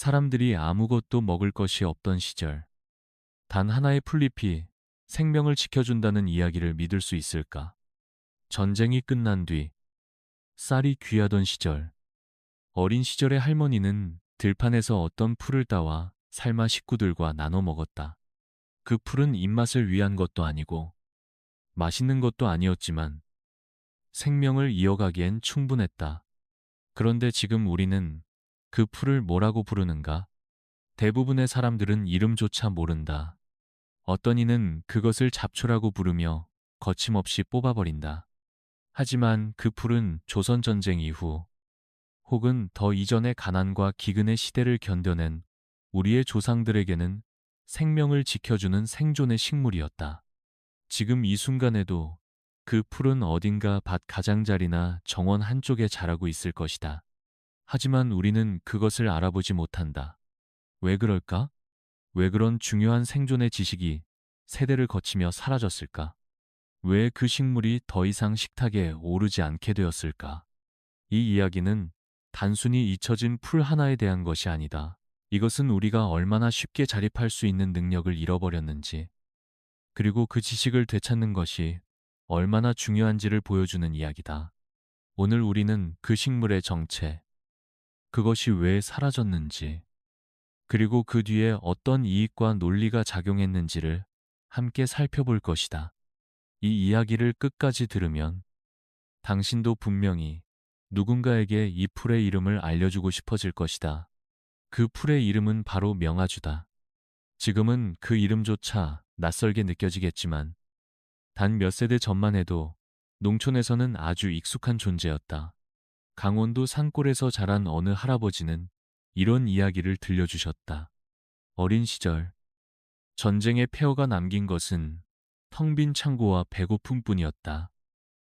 사람들이 아무것도 먹을 것이 없던 시절, 단 하나의 풀잎이 생명을 지켜준다는 이야기를 믿을 수 있을까? 전쟁이 끝난 뒤 쌀이 귀하던 시절, 어린 시절의 할머니는 들판에서 어떤 풀을 따와 삶아 식구들과 나눠 먹었다. 그 풀은 입맛을 위한 것도 아니고 맛있는 것도 아니었지만 생명을 이어가기엔 충분했다. 그런데 지금 우리는 그 풀을 뭐라고 부르는가? 대부분의 사람들은 이름조차 모른다. 어떤 이는 그것을 잡초라고 부르며 거침없이 뽑아버린다. 하지만 그 풀은 조선전쟁 이후 혹은 더 이전의 가난과 기근의 시대를 견뎌낸 우리의 조상들에게는 생명을 지켜주는 생존의 식물이었다. 지금 이 순간에도 그 풀은 어딘가 밭 가장자리나 정원 한쪽에 자라고 있을 것이다. 하지만 우리는 그것을 알아보지 못한다. 왜 그럴까? 왜 그런 중요한 생존의 지식이 세대를 거치며 사라졌을까? 왜 그 식물이 더 이상 식탁에 오르지 않게 되었을까? 이 이야기는 단순히 잊혀진 풀 하나에 대한 것이 아니다. 이것은 우리가 얼마나 쉽게 자립할 수 있는 능력을 잃어버렸는지, 그리고 그 지식을 되찾는 것이 얼마나 중요한지를 보여주는 이야기다. 오늘 우리는 그 식물의 정체, 그것이 왜 사라졌는지, 그리고 그 뒤에 어떤 이익과 논리가 작용했는지를 함께 살펴볼 것이다. 이 이야기를 끝까지 들으면 당신도 분명히 누군가에게 이 풀의 이름을 알려주고 싶어질 것이다. 그 풀의 이름은 바로 명아주다. 지금은 그 이름조차 낯설게 느껴지겠지만 단 몇 세대 전만 해도 농촌에서는 아주 익숙한 존재였다. 강원도 산골에서 자란 어느 할아버지는 이런 이야기를 들려주셨다. 어린 시절, 전쟁의 폐허가 남긴 것은 텅 빈 창고와 배고픔뿐이었다.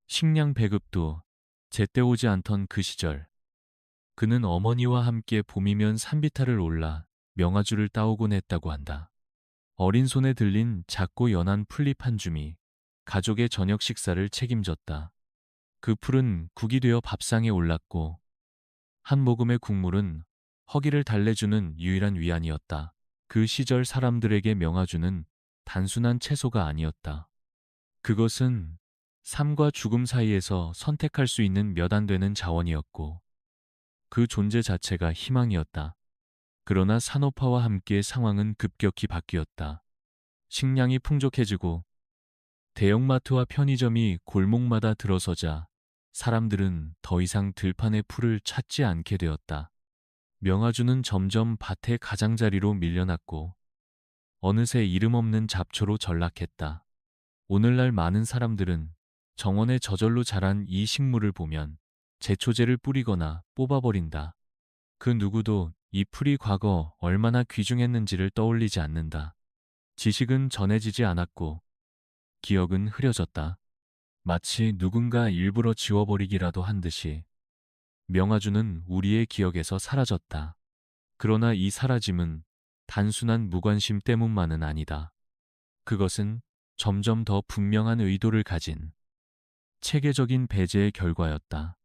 식량 배급도 제때 오지 않던 그 시절, 그는 어머니와 함께 봄이면 산비탈을 올라 명아주를 따오곤 했다고 한다. 어린 손에 들린 작고 연한 풀잎 한 줌이 가족의 저녁 식사를 책임졌다. 그 풀은 국이 되어 밥상에 올랐고 한 모금의 국물은 허기를 달래주는 유일한 위안이었다. 그 시절 사람들에게 명아주는 단순한 채소가 아니었다. 그것은 삶과 죽음 사이에서 선택할 수 있는 몇 안 되는 자원이었고 그 존재 자체가 희망이었다. 그러나 산업화와 함께 상황은 급격히 바뀌었다. 식량이 풍족해지고 대형마트와 편의점이 골목마다 들어서자 사람들은 더 이상 들판의 풀을 찾지 않게 되었다. 명아주는 점점 밭의 가장자리로 밀려났고 어느새 이름 없는 잡초로 전락했다. 오늘날 많은 사람들은 정원에 저절로 자란 이 식물을 보면 제초제를 뿌리거나 뽑아버린다. 그 누구도 이 풀이 과거 얼마나 귀중했는지를 떠올리지 않는다. 지식은 전해지지 않았고 기억은 흐려졌다. 마치 누군가 일부러 지워버리기라도 한 듯이 명아주는 우리의 기억에서 사라졌다. 그러나 이 사라짐은 단순한 무관심 때문만은 아니다. 그것은 점점 더 분명한 의도를 가진 체계적인 배제의 결과였다.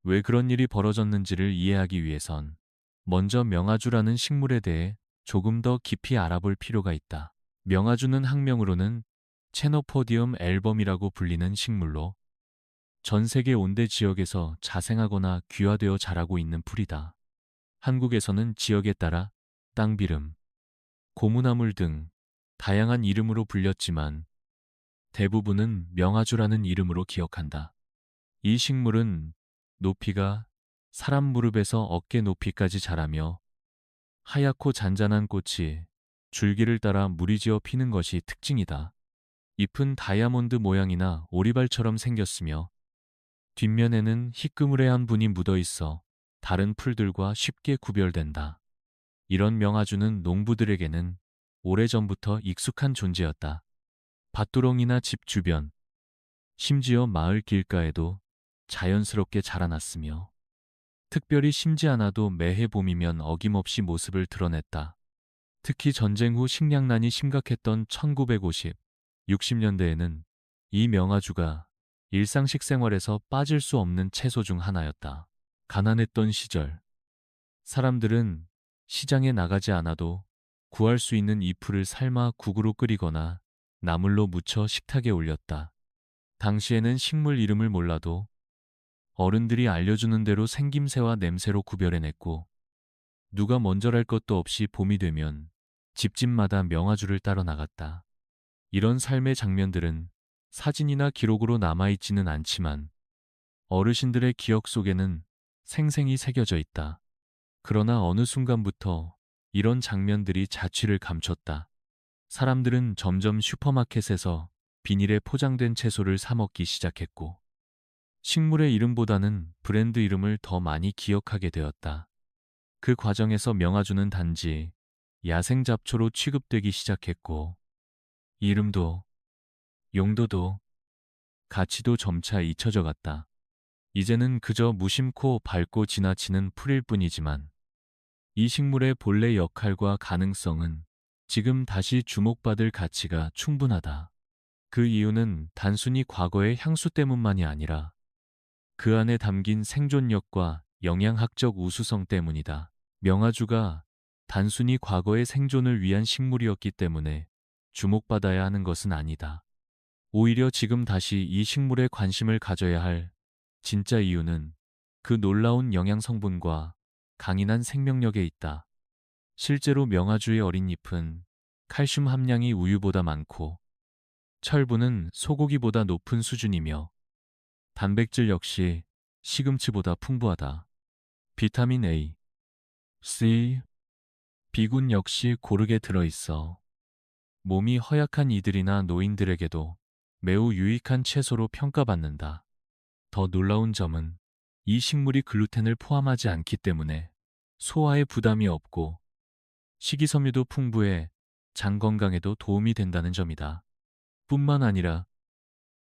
왜 그런 일이 벌어졌는지를 이해하기 위해선 먼저 명아주라는 식물에 대해 조금 더 깊이 알아볼 필요가 있다. 명아주는 학명으로는 체노포디움 앨범이라고 불리는 식물로 전 세계 온대 지역에서 자생하거나 귀화되어 자라고 있는 풀이다. 한국에서는 지역에 따라 땅비름, 고무나물 등 다양한 이름으로 불렸지만 대부분은 명아주라는 이름으로 기억한다. 이 식물은 높이가 사람 무릎에서 어깨 높이까지 자라며 하얗고 잔잔한 꽃이 줄기를 따라 무리지어 피는 것이 특징이다. 잎은 다이아몬드 모양이나 오리발처럼 생겼으며 뒷면에는 희끄무레한 분이 묻어 있어 다른 풀들과 쉽게 구별된다. 이런 명아주는 농부들에게는 오래전부터 익숙한 존재였다. 밭두렁이나 집 주변, 심지어 마을 길가에도 자연스럽게 자라났으며 특별히 심지 않아도 매해 봄이면 어김없이 모습을 드러냈다. 특히 전쟁 후 식량난이 심각했던 1950, 60년대에는 이 명아주가 일상 식생활에서 빠질 수 없는 채소 중 하나였다. 가난했던 시절, 사람들은 시장에 나가지 않아도 구할 수 있는 잎을 삶아 국으로 끓이거나 나물로 무쳐 식탁에 올렸다. 당시에는 식물 이름을 몰라도 어른들이 알려주는 대로 생김새와 냄새로 구별해냈고, 누가 먼저랄 것도 없이 봄이 되면 집집마다 명아주를 따러 나갔다. 이런 삶의 장면들은 사진이나 기록으로 남아있지는 않지만 어르신들의 기억 속에는 생생히 새겨져 있다. 그러나 어느 순간부터 이런 장면들이 자취를 감췄다. 사람들은 점점 슈퍼마켓에서 비닐에 포장된 채소를 사 먹기 시작했고, 식물의 이름보다는 브랜드 이름을 더 많이 기억하게 되었다. 그 과정에서 명아주는 단지 야생 잡초로 취급되기 시작했고, 이름도, 용도도, 가치도 점차 잊혀져 갔다. 이제는 그저 무심코 밟고 지나치는 풀일 뿐이지만, 이 식물의 본래 역할과 가능성은 지금 다시 주목받을 가치가 충분하다. 그 이유는 단순히 과거의 향수 때문만이 아니라 그 안에 담긴 생존력과 영양학적 우수성 때문이다. 명아주가 단순히 과거의 생존을 위한 식물이었기 때문에 주목받아야 하는 것은 아니다. 오히려 지금 다시 이 식물에 관심을 가져야 할 진짜 이유는 그 놀라운 영양 성분과 강인한 생명력에 있다. 실제로 명아주의 어린 잎은 칼슘 함량이 우유보다 많고, 철분은 소고기보다 높은 수준이며, 단백질 역시 시금치보다 풍부하다. 비타민 A, C, B군 역시 고르게 들어있어 몸이 허약한 이들이나 노인들에게도 매우 유익한 채소로 평가받는다. 더 놀라운 점은 이 식물이 글루텐을 포함하지 않기 때문에 소화에 부담이 없고 식이섬유도 풍부해 장 건강에도 도움이 된다는 점이다. 뿐만 아니라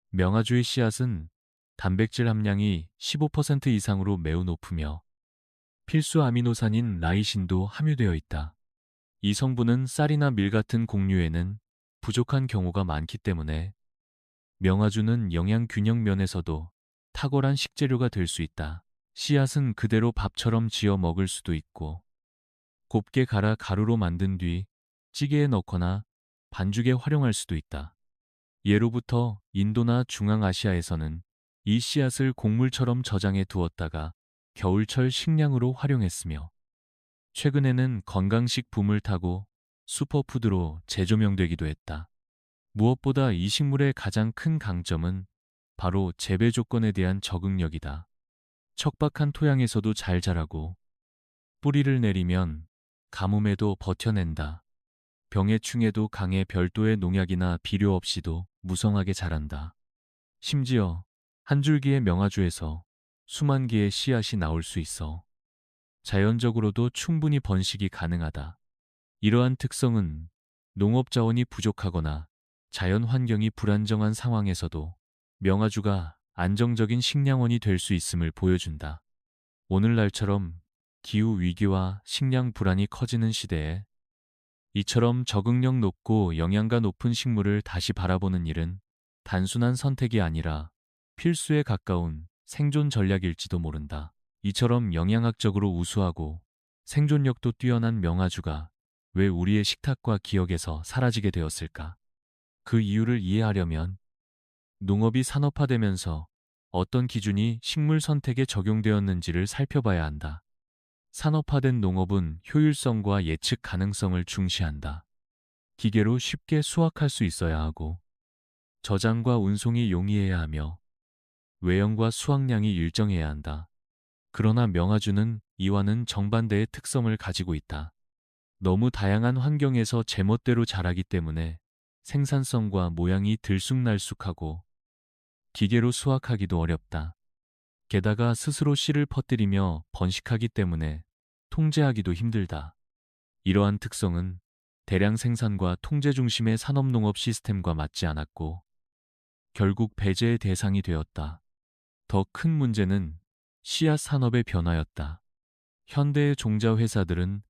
명아주의 씨앗은 단백질 함량이 15% 이상으로 매우 높으며 필수 아미노산인 라이신도 함유되어 있다. 이 성분은 쌀이나 밀 같은 곡류에는 부족한 경우가 많기 때문에 명아주는 영양 균형 면에서도 탁월한 식재료가 될 수 있다. 씨앗은 그대로 밥처럼 지어 먹을 수도 있고, 곱게 갈아 가루로 만든 뒤 찌개에 넣거나 반죽에 활용할 수도 있다. 예로부터 인도나 중앙아시아에서는 이 씨앗을 곡물처럼 저장해 두었다가 겨울철 식량으로 활용했으며, 최근에는 건강식 붐을 타고 슈퍼푸드로 재조명되기도 했다. 무엇보다 이 식물의 가장 큰 강점은 바로 재배 조건에 대한 적응력이다. 척박한 토양에서도 잘 자라고, 뿌리를 내리면 가뭄에도 버텨낸다. 병해충에도 강해 별도의 농약이나 비료 없이도 무성하게 자란다. 심지어 한 줄기의 명아주에서 수만 개의 씨앗이 나올 수 있어 자연적으로도 충분히 번식이 가능하다. 이러한 특성은 농업 자원이 부족하거나 자연 환경이 불안정한 상황에서도 명아주가 안정적인 식량원이 될 수 있음을 보여준다. 오늘날처럼 기후 위기와 식량 불안이 커지는 시대에 이처럼 적응력 높고 영양가 높은 식물을 다시 바라보는 일은 단순한 선택이 아니라 필수에 가까운 생존 전략일지도 모른다. 이처럼 영양학적으로 우수하고 생존력도 뛰어난 명아주가 왜 우리의 식탁과 기억에서 사라지게 되었을까? 그 이유를 이해하려면 농업이 산업화되면서 어떤 기준이 식물 선택에 적용되었는지를 살펴봐야 한다. 산업화된 농업은 효율성과 예측 가능성을 중시한다. 기계로 쉽게 수확할 수 있어야 하고, 저장과 운송이 용이해야 하며, 외형과 수확량이 일정해야 한다. 그러나 명아주는 이와는 정반대의 특성을 가지고 있다. 너무 다양한 환경에서 제멋대로 자라기 때문에 생산성과 모양이 들쑥날쑥하고 기계로 수확하기도 어렵다. 게다가 스스로 씨를 퍼뜨리며 번식하기 때문에 통제하기도 힘들다. 이러한 특성은 대량 생산과 통제 중심의 산업농업 시스템과 맞지 않았고 결국 배제의 대상이 되었다. 더 큰 문제는 씨앗 산업의 변화였다. 현대의 종자 회사들은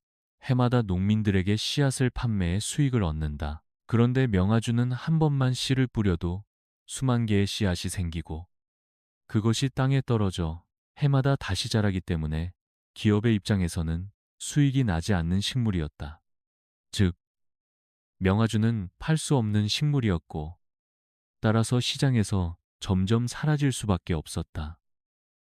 해마다 농민들에게 씨앗을 판매해 수익을 얻는다. 그런데 명아주는 한 번만 씨를 뿌려도 수만 개의 씨앗이 생기고 그것이 땅에 떨어져 해마다 다시 자라기 때문에 기업의 입장에서는 수익이 나지 않는 식물이었다. 즉, 명아주는 팔 수 없는 식물이었고, 따라서 시장에서 점점 사라질 수밖에 없었다.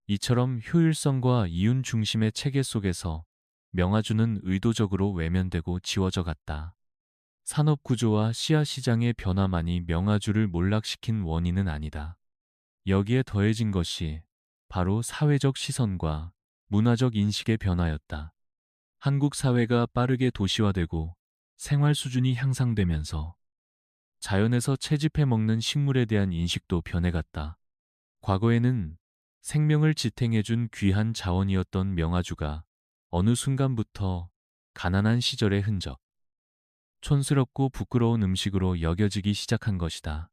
이처럼 효율성과 이윤 중심의 체계 속에서 명아주는 의도적으로 외면되고 지워져 갔다. 산업 구조와 씨앗 시장의 변화만이 명아주를 몰락시킨 원인은 아니다. 여기에 더해진 것이 바로 사회적 시선과 문화적 인식의 변화였다. 한국 사회가 빠르게 도시화되고 생활 수준이 향상되면서 자연에서 채집해 먹는 식물에 대한 인식도 변해갔다. 과거에는 생명을 지탱해준 귀한 자원이었던 명아주가 어느 순간부터 가난한 시절의 흔적, 촌스럽고 부끄러운 음식으로 여겨지기 시작한 것이다.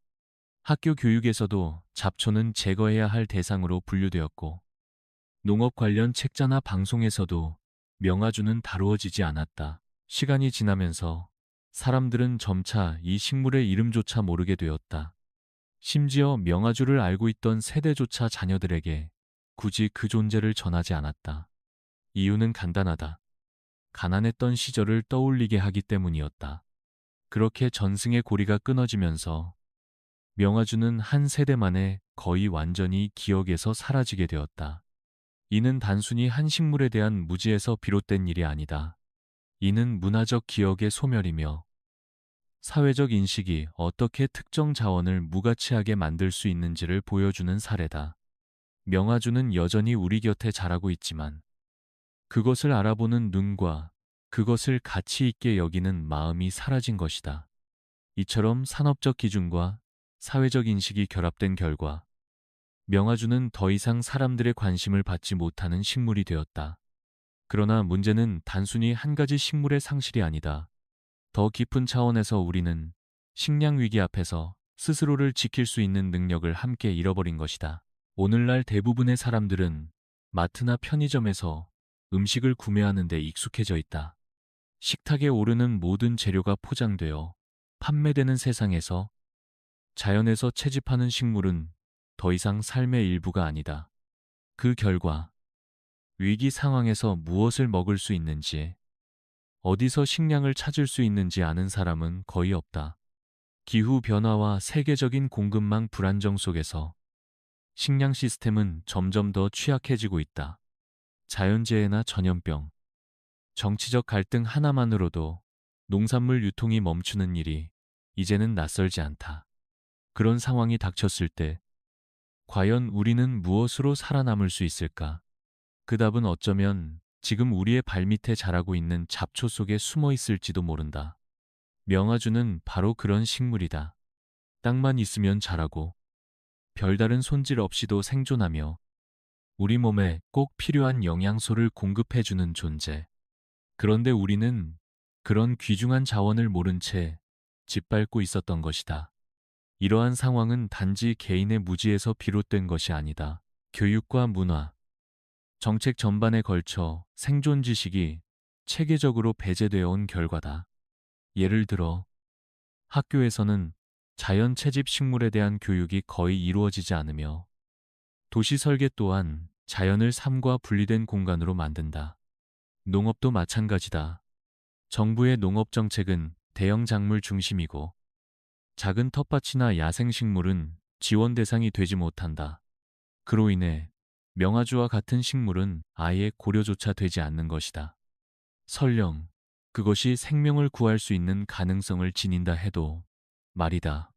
학교 교육에서도 잡초는 제거해야 할 대상으로 분류되었고, 농업 관련 책자나 방송에서도 명아주는 다루어지지 않았다. 시간이 지나면서 사람들은 점차 이 식물의 이름조차 모르게 되었다. 심지어 명아주를 알고 있던 세대조차 자녀들에게 굳이 그 존재를 전하지 않았다. 이유는 간단하다. 가난했던 시절을 떠올리게 하기 때문이었다. 그렇게 전승의 고리가 끊어지면서 명아주는 한 세대 만에 거의 완전히 기억에서 사라지게 되었다. 이는 단순히 한 식물에 대한 무지에서 비롯된 일이 아니다. 이는 문화적 기억의 소멸이며 사회적 인식이 어떻게 특정 자원을 무가치하게 만들 수 있는지를 보여주는 사례다. 명아주는 여전히 우리 곁에 자라고 있지만 그것을 알아보는 눈과 그것을 가치 있게 여기는 마음이 사라진 것이다. 이처럼 산업적 기준과 사회적 인식이 결합된 결과 명아주는 더 이상 사람들의 관심을 받지 못하는 식물이 되었다. 그러나 문제는 단순히 한 가지 식물의 상실이 아니다. 더 깊은 차원에서 우리는 식량 위기 앞에서 스스로를 지킬 수 있는 능력을 함께 잃어버린 것이다. 오늘날 대부분의 사람들은 마트나 편의점에서 음식을 구매하는 데 익숙해져 있다. 식탁에 오르는 모든 재료가 포장되어 판매되는 세상에서 자연에서 채집하는 식물은 더 이상 삶의 일부가 아니다. 그 결과 위기 상황에서 무엇을 먹을 수 있는지, 어디서 식량을 찾을 수 있는지 아는 사람은 거의 없다. 기후 변화와 세계적인 공급망 불안정 속에서 식량 시스템은 점점 더 취약해지고 있다. 자연재해나 전염병, 정치적 갈등 하나만으로도 농산물 유통이 멈추는 일이 이제는 낯설지 않다. 그런 상황이 닥쳤을 때 과연 우리는 무엇으로 살아남을 수 있을까? 그 답은 어쩌면 지금 우리의 발밑에 자라고 있는 잡초 속에 숨어 있을지도 모른다. 명아주는 바로 그런 식물이다. 땅만 있으면 자라고 별다른 손질 없이도 생존하며 우리 몸에 꼭 필요한 영양소를 공급해주는 존재. 그런데 우리는 그런 귀중한 자원을 모른 채 짓밟고 있었던 것이다. 이러한 상황은 단지 개인의 무지에서 비롯된 것이 아니다. 교육과 문화, 정책 전반에 걸쳐 생존 지식이 체계적으로 배제되어 온 결과다. 예를 들어 학교에서는 자연 채집 식물에 대한 교육이 거의 이루어지지 않으며 도시 설계 또한 자연을 삶과 분리된 공간으로 만든다. 농업도 마찬가지다. 정부의 농업 정책은 대형 작물 중심이고 작은 텃밭이나 야생식물은 지원 대상이 되지 못한다. 그로 인해 명아주와 같은 식물은 아예 고려조차 되지 않는 것이다. 설령 그것이 생명을 구할 수 있는 가능성을 지닌다 해도 말이다.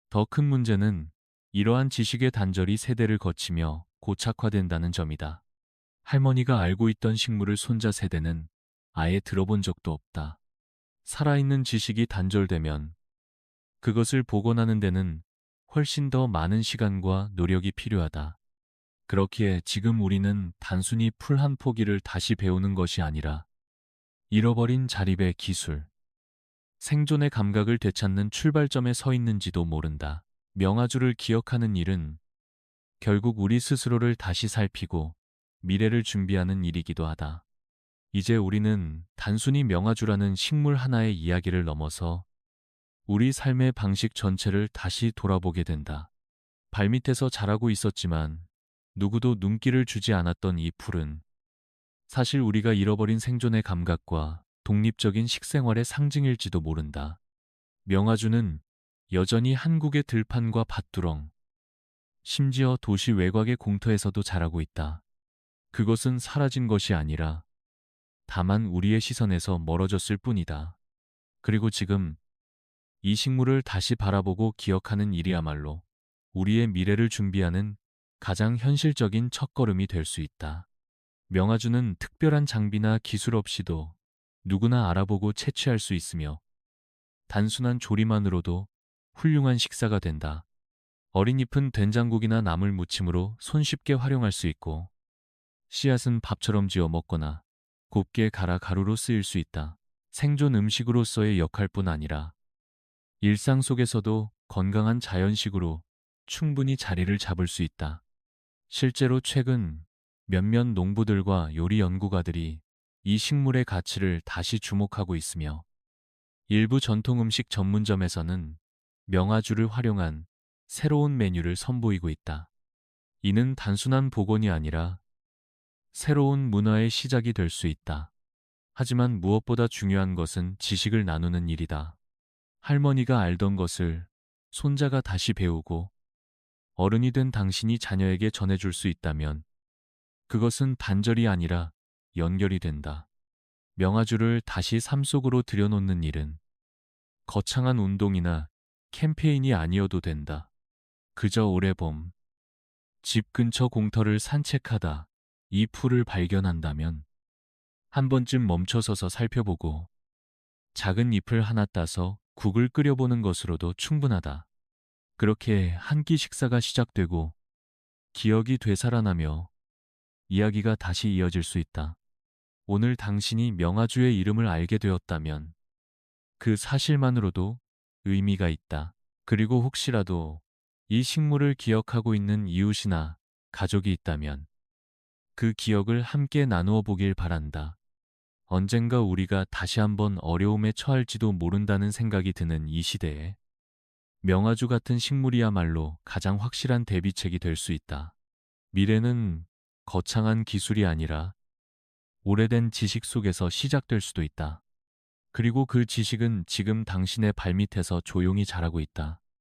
더 큰 문제는 이러한 지식의 단절이 세대를 거치며 고착화된다는 점이다. 할머니가 알고 있던 식물을 손자 세대는 아예 들어본 적도 없다. 살아있는 지식이 단절되면 그것을 복원하는 데는 훨씬 더 많은 시간과 노력이 필요하다. 그렇기에 지금 우리는 단순히 풀 한 포기를 다시 배우는 것이 아니라 잃어버린 자립의 기술, 생존의 감각을 되찾는 출발점에 서 있는지도 모른다. 명아주를 기억하는 일은 결국 우리 스스로를 다시 살피고 미래를 준비하는 일이기도 하다. 이제 우리는 단순히 명아주라는 식물 하나의 이야기를 넘어서 우리 삶의 방식 전체를 다시 돌아보게 된다. 발밑에서 자라고 있었지만 누구도 눈길을 주지 않았던 이 풀은 사실 우리가 잃어버린 생존의 감각과 독립적인 식생활의 상징일지도 모른다. 명아주는 여전히 한국의 들판과 밭두렁, 심지어 도시 외곽의 공터에서도 자라고 있다. 그것은 사라진 것이 아니라 다만 우리의 시선에서 멀어졌을 뿐이다. 그리고 지금 이 식물을 다시 바라보고 기억하는 일이야말로 우리의 미래를 준비하는 가장 현실적인 첫걸음이 될 수 있다. 명아주는 특별한 장비나 기술 없이도 누구나 알아보고 채취할 수 있으며 단순한 조리만으로도 훌륭한 식사가 된다. 어린 잎은 된장국이나 나물 무침으로 손쉽게 활용할 수 있고 씨앗은 밥처럼 지어 먹거나 곱게 갈아 가루로 쓰일 수 있다. 생존 음식으로서의 역할뿐 아니라 일상 속에서도 건강한 자연식으로 충분히 자리를 잡을 수 있다. 실제로 최근 몇몇 농부들과 요리 연구가들이 이 식물의 가치를 다시 주목하고 있으며 일부 전통 음식 전문점에서는 명아주를 활용한 새로운 메뉴를 선보이고 있다. 이는 단순한 복원이 아니라 새로운 문화의 시작이 될 수 있다. 하지만 무엇보다 중요한 것은 지식을 나누는 일이다. 할머니가 알던 것을 손자가 다시 배우고 어른이 된 당신이 자녀에게 전해줄 수 있다면 그것은 단절이 아니라 연결이 된다. 명아주를 다시 삶 속으로 들여놓는 일은 거창한 운동이나 캠페인이 아니어도 된다. 그저 올해 봄, 집 근처 공터를 산책하다 이 풀을 발견한다면 한 번쯤 멈춰서서 살펴보고 작은 잎을 하나 따서 국을 끓여보는 것으로도 충분하다. 그렇게 한 끼 식사가 시작되고 기억이 되살아나며 이야기가 다시 이어질 수 있다. 오늘 당신이 명아주의 이름을 알게 되었다면 그 사실만으로도 의미가 있다. 그리고 혹시라도 이 식물을 기억하고 있는 이웃이나 가족이 있다면 그 기억을 함께 나누어 보길 바란다. 언젠가 우리가 다시 한번 어려움에 처할지도 모른다는 생각이 드는 이 시대에 명아주 같은 식물이야말로 가장 확실한 대비책이 될 수 있다. 미래는 거창한 기술이 아니라 오래된 지식 속에서 시작될 수도 있다. 그리고 그 지식은 지금 당신의 발밑에서 조용히 자라고 있다.